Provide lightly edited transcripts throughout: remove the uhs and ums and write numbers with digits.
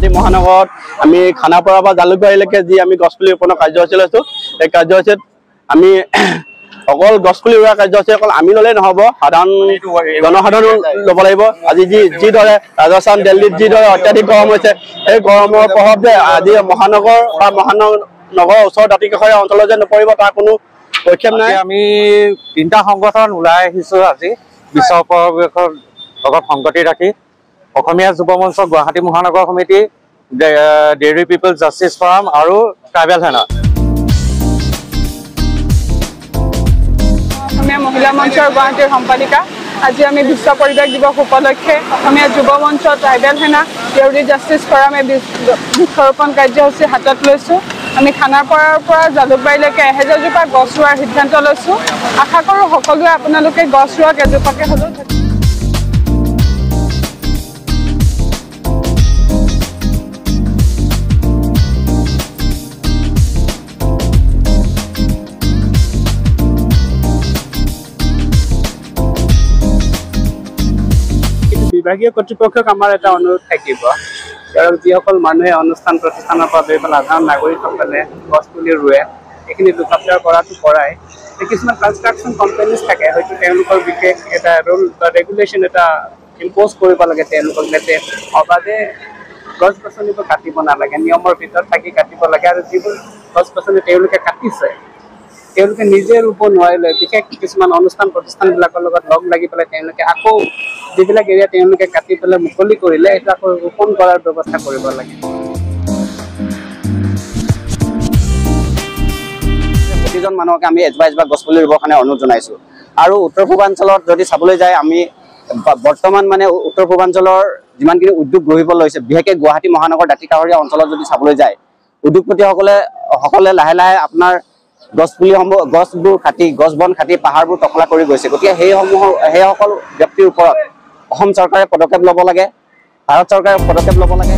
গুৱাহাটী মহানগৰত আমি খানাপাৰা পৰা জালুকবাৰীলৈকে যি আমি গছপুলি ৰোপণৰ কাৰ্যসূচী লৈছোঁ এই কাৰ্যসূচীত আমি অকল গছপুলি ৰোৱা কাৰ্যসূচী অকল আমি ল'লেই নহ'ব সাধাৰণ জনসাধাৰণ ল'ব লাগিব আজি যিদৰে ৰাজস্থান দিল্লীত যিদৰে অত্যাধিক গৰম হৈছে এই গৰমৰ প্ৰভাৱ যে আজি মহানগৰ বা মহানগৰৰ ওচৰৰ দাঁতি কাষৰীয়া অঞ্চলত যে নপৰিব তাৰ কোনো পক্ষেপ নাই। আমি 3টা সংগঠন ওলাই আহিছোঁ আজি বিশ্ব পৰিৱেশৰ লগত সংগতি ৰাখি অসমীয়া যুৱ মঞ্চ গুৱাহাটী মহানগৰ সমিতি ডেইৰী পিপল জাষ্টিছ ফৰাম আৰু ট্ৰাইবেল সেনা অসমীয়া মহিলা মঞ্চৰ গুৱাহাটীৰ সম্পাদিকা আজি আমি বিশ্ব পৰিৱেশ দিৱস উপলক্ষে অসমীয়া যুৱ মঞ্চ ট্ৰাইবেল সেনা ডেইৰী জাষ্টিছ ফৰামে বৃক্ষৰোপণ কাৰ্যসূচী হাতত লৈছোঁ। আমি খানাপাৰাৰ পৰা জালুকবাৰীলৈকে 1000 জোপা গছ ৰোৱাৰ সিদ্ধান্ত লৈছোঁ। আশা কৰোঁ সকলোৱে আপোনালোকে গছ ৰোৱাক এজোপাকে হ'লেও থাকে। বিভাগীয় কৰ্তৃপক্ষক আমাৰ এটা অনুৰোধ থাকিব কাৰণ যিসকল মানুহে অনুষ্ঠান প্ৰতিষ্ঠানৰ পৰা সাধাৰণ নাগৰিকসকলে গছ পুলি ৰুৱে এইখিনি লুকাপ্তৰ কৰাটো কৰাই কিছুমান কনষ্ট্ৰাকশ্যন কোম্পানীজ থাকে হয়তো তেওঁলোকৰ বিশেষ এটা ৰুল বা ৰেগুলেশ্যন এটা ইম্প'জ কৰিব লাগে তেওঁলোকক যাতে অবাধে গছ গছনিবোৰ কাটিব নালাগে নিয়মৰ ভিতৰত থাকি কাটিব লাগে আৰু যিবোৰ গছ গছনি তেওঁলোকে কাটিছে তেওঁলোকে নিজে ৰুব নোৱাৰিলে বিশেষ কিছুমান অনুষ্ঠান প্ৰতিষ্ঠানবিলাকৰ লগত লগ লাগি পেলাই তেওঁলোকে আকৌ যিবিলাক এৰিয়া তেওঁলোকে কাটি পেলাই মুকলি কৰিলে সেইটো আকৌ ৰোপণ কৰাৰ ব্যৱস্থা কৰিব লাগে। প্ৰতিজন মানুহকে আমি এজোপা গছপুলি ৰুবৰ কাৰণে অনুৰোধ জনাইছোঁ আৰু উত্তৰ পূৰ্বাঞ্চলত যদি চাবলৈ যায় আমি বৰ্তমান মানে উত্তৰ পূৰ্বাঞ্চলৰ যিমানখিনি উদ্যোগ গঢ়িব লৈছে বিশেষকৈ গুৱাহাটী মহানগৰ দাঁতি কাষৰীয়া অঞ্চলত যদি চাবলৈ যায় উদ্যোগপতিসকলে লাহে লাহে আপোনাৰ গছপুলিসমূহ গছবোৰ কাটি গছ বন কাটি পাহাৰবোৰ টকলা কৰি গৈছে। গতিকে সেইসকল ব্যক্তিৰ ওপৰত অসম চৰকাৰে পদক্ষেপ ল'ব লাগে, ভাৰত চৰকাৰে পদক্ষেপ ল'ব লাগে।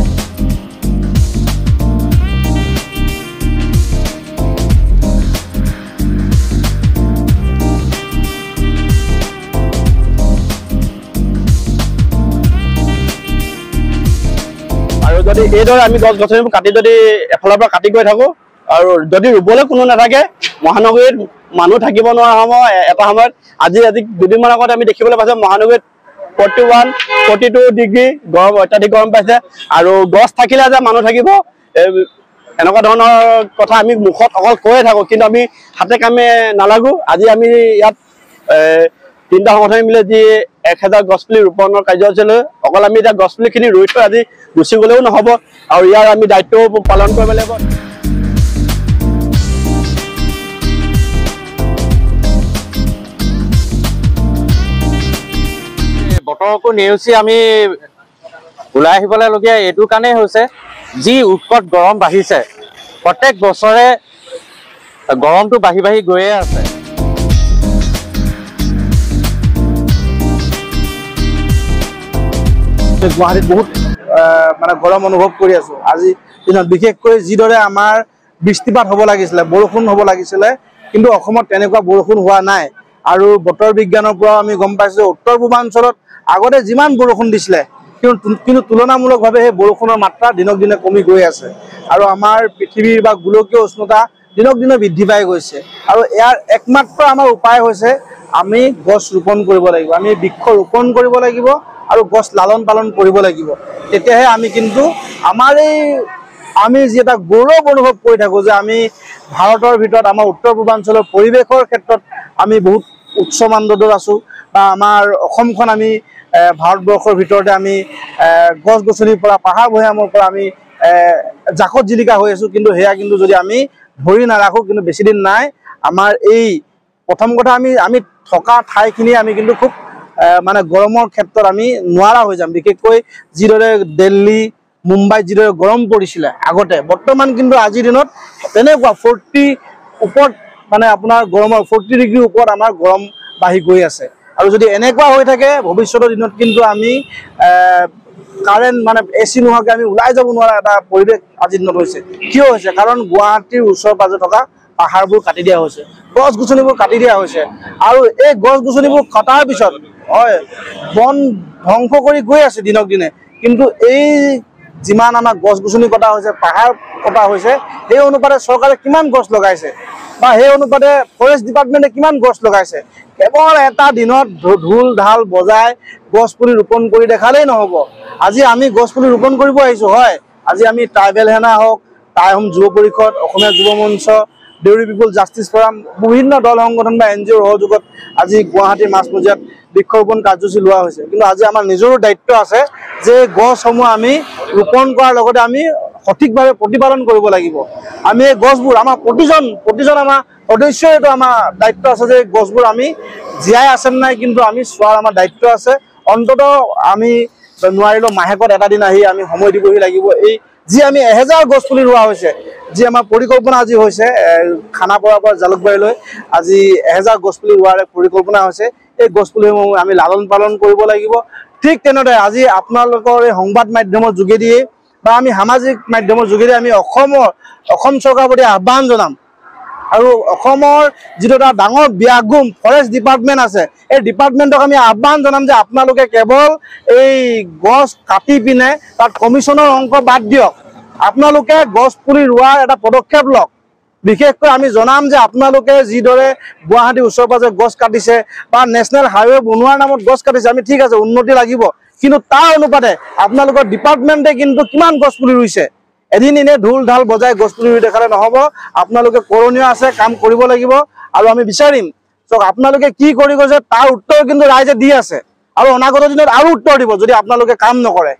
আৰু যদি এইদৰে আমি গছ গছনিবোৰ কাটি যদি এফালৰ পৰা কাটি গৈ থাকোঁ আৰু যদি ৰুবলৈ কোনো নাথাকে মহানগৰীত মানুহ থাকিব নোৱাৰা হ'ব এটা সময়ত। আজি দুদিনমান আগত আমি দেখিবলৈ পাইছোঁ মহানগৰীত 41-42 ডিগ্ৰী গৰম অত্যাধিক গৰম পাইছে আৰু গছ থাকিলে যে মানুহ থাকিব এনেকুৱা ধৰণৰ কথা আমি মুখত অকল কৈয়ে থাকোঁ কিন্তু আমি হাতে কামে নালাগো। আজি আমি ইয়াত 3টা সংগঠনে মিলি যি 1000 গছপুলি ৰোপণৰ কাৰ্যসূচী লৈ অকল আমি এতিয়া গছপুলিখিনি ৰুই থৈ আজি গুচি গ'লেও নহ'ব আৰু ইয়াৰ আমি দায়িত্বও পালন কৰিব লাগিব। বতৰকো নেওচি আমি ওলাই আহিবলগীয়া এইটো কাৰণেই হৈছে যি উৎকট গৰম বাঢ়িছে প্ৰত্যেক বছৰে গৰমটো বাঢ়ি বাঢ়ি গৈয়ে আছে। গুৱাহাটীত বহুত মানে গৰম অনুভৱ কৰি আছোঁ আজি দিনত বিশেষকৈ যিদৰে আমাৰ বৃষ্টিপাত হ'ব লাগিছিলে বৰষুণ হ'ব লাগিছিলে কিন্তু অসমত তেনেকুৱা বৰষুণ হোৱা নাই আৰু বতৰ বিজ্ঞানৰ পৰা আমি গম পাইছোঁ উত্তৰ পূৰ্বাঞ্চলত আগতে যিমান বৰষুণ দিছিলে কিন্তু তুলনামূলকভাৱে সেই বৰষুণৰ মাত্ৰা দিনক দিনে কমি গৈ আছে আৰু আমাৰ পৃথিৱীৰ বা গোলকীয় উষ্ণতা দিনক দিনে বৃদ্ধি পাই গৈছে আৰু ইয়াৰ একমাত্ৰ আমাৰ উপায় হৈছে আমি গছ ৰোপণ কৰিব লাগিব, আমি বৃক্ষ ৰোপণ কৰিব লাগিব আৰু গছ লালন পালন কৰিব লাগিব। তেতিয়াহে আমি কিন্তু আমি যি এটা গৌৰৱ অনুভৱ কৰি থাকোঁ যে আমি ভাৰতৰ ভিতৰত আমাৰ উত্তৰ পূৰ্বাঞ্চলৰ পৰিৱেশৰ ক্ষেত্ৰত আমি বহুত উচ্চ মানদণ্ডত আছোঁ বা আমাৰ অসমখন আমি ভাৰতবৰ্ষৰ ভিতৰতে আমি গছ গছনিৰ পৰা পাহাৰ ভৈয়ামৰ পৰা আমি জাকত জিলিকা হৈ আছোঁ কিন্তু সেয়া কিন্তু যদি আমি ধৰি নাৰাখোঁ কিন্তু বেছিদিন নাই আমাৰ এই প্ৰথম কথা আমি থকা ঠাইখিনি আমি কিন্তু খুব মানে গৰমৰ ক্ষেত্ৰত আমি নোৱাৰা হৈ যাম। বিশেষকৈ যিদৰে দিল্লী মুম্বাইত যিদৰে গৰম পৰিছিলে আগতে বৰ্তমান কিন্তু আজিৰ দিনত তেনেকুৱা 40 ওপৰত মানে আপোনাৰ গৰমৰ 40 ডিগ্ৰীৰ ওপৰত আমাৰ গৰম বাঢ়ি গৈ আছে আৰু যদি এনেকুৱা হৈ থাকে ভৱিষ্যতৰ দিনত কিন্তু আমি কাৰেণ্ট মানে এচি নোহোৱাকৈ আমি ওলাই যাব নোৱাৰা এটা পৰিৱেশ আজিৰ দিনত হৈছে। কিয় হৈছে? কাৰণ গুৱাহাটীৰ ওচৰ পাজৰে থকা পাহাৰবোৰ কাটি দিয়া হৈছে, গছ গছনিবোৰ কাটি দিয়া হৈছে আৰু এই গছ গছনিবোৰ কটাৰ পিছত হয় বন ধ্বংস কৰি গৈ আছে দিনক দিনে কিন্তু এই যিমান আমাৰ গছ গছনি কটা হৈছে, পাহাৰ কটা হৈছে, সেই অনুপাতে চৰকাৰে কিমান গছ লগাইছে বা সেই অনুপাতে ফৰেষ্ট ডিপাৰ্টমেণ্টে কিমান গছ লগাইছে। কেৱল এটা দিনত ঢোল ঢাল বজাই গছ পুলি ৰোপণ কৰি দেখালেই নহ'ব। আজি আমি গছ পুলি ৰোপণ কৰিব আহিছোঁ, হয়। আজি আমি ট্ৰাইবেল সেনা হওক, টাই আহোম যুৱ পৰিষদ, অসমীয়া যুৱ মঞ্চ, দেউৰী পিপল জাষ্টিছ ফৰাম, বিভিন্ন দল সংগঠন বা NGOৰ সহযোগত আজি গুৱাহাটীৰ মাজমজিয়াত বৃক্ষৰোপণ কাৰ্যসূচী লোৱা হৈছে। কিন্তু আজি আমাৰ নিজৰো দায়িত্ব আছে যে গছসমূহ আমি ৰোপণ কৰাৰ লগতে আমি সঠিকভাৱে প্ৰতিপালন কৰিব লাগিব। আমি এই গছবোৰ আমাৰ প্ৰতিজন আমাৰ সদস্যৰ এইটো আমাৰ দায়িত্ব আছে যে গছবোৰ আমি জীয়াই আছে নাই কিন্তু আমি চোৱাৰ আমাৰ দায়িত্ব আছে। অন্ততঃ আমি নোৱাৰিলেও মাহেকত এটা দিন আহি আমি সময় দিবহি লাগিব। এই যি আমি 1000 গছ পুলি ৰোৱা হৈছে, যি আমাৰ পৰিকল্পনা আজি হৈছে খানাপাৰাৰ পৰা জালুকবাৰীলৈ আজি 1000 গছ পুলি ৰোৱাৰ পৰিকল্পনা হৈছে। এই গছ পুলিসমূহ আমি লালন পালন কৰিব লাগিব। ঠিক তেনেদৰে আজি আপোনালোকৰ এই সংবাদ মাধ্যমৰ যোগেদিয়ে বা আমি সামাজিক মাধ্যমৰ যোগেদি আমি অসম চৰকাৰৰ প্ৰতি আহ্বান জনাম আৰু অসমৰ যিটো এটা ডাঙৰ ব্যাগুম ফৰেষ্ট ডিপাৰ্টমেণ্ট আছে, এই ডিপাৰ্টমেণ্টক আমি আহ্বান জনাম যে আপোনালোকে কেৱল এই গছ কাটি পিনে তাত কমিশ্যনৰ অংক বাদ দিয়ক, আপোনালোকে গছ পুলি ৰোৱাৰ এটা পদক্ষেপ লওক। বিশেষকৈ আমি জনাম যে আপোনালোকে যিদৰে গুৱাহাটীৰ ওচৰে পাজৰে গছ কাটিছে বা নেশ্যনেল হাইৱে বনোৱাৰ নামত গছ কাটিছে, আমি ঠিক আছে উন্নতি লাগিব, কিন্তু তাৰ অনুপাতে আপোনালোকৰ ডিপাৰ্টমেণ্টে কিন্তু কিমান গছ পুলি ৰুইছে। এদিন এনে ঢোল ঢাল বজাই গছ পুলি ৰুই দেখালে নহ'ব, আপোনালোকে কৰণীয় আছে, কাম কৰিব লাগিব। আৰু আমি বিচাৰিম চাওক আপোনালোকে কি কৰি গৈছে তাৰ উত্তৰ কিন্তু ৰাইজে দি আছে আৰু অনাগত দিনত আৰু উত্তৰ দিব যদি আপোনালোকে কাম নকৰে।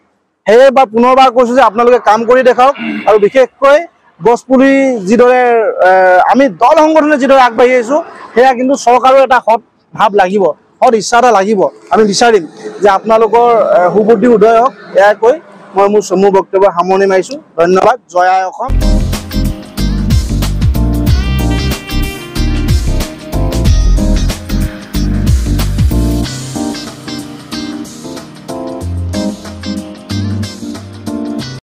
সেয়ে বা পুনৰবাৰ কৈছোঁ যে আপোনালোকে কাম কৰি দেখাওক। আৰু বিশেষকৈ গছ পুলি যিদৰে আমি দল সংগঠনে যিদৰে আগবাঢ়ি আহিছোঁ, সেয়া কিন্তু চৰকাৰৰ এটা সৎ ভাৱ লাগিব, সৎ ইচ্ছা এটা লাগিব। আমি বিচাৰিম যে আপোনালোকৰ সুবুদ্ধি উদয় হওক। এয়াই কৈ মই মোৰ চমু বক্তব্য সামৰণি মাৰিছোঁ। ধন্যবাদ। জয় আই অসম।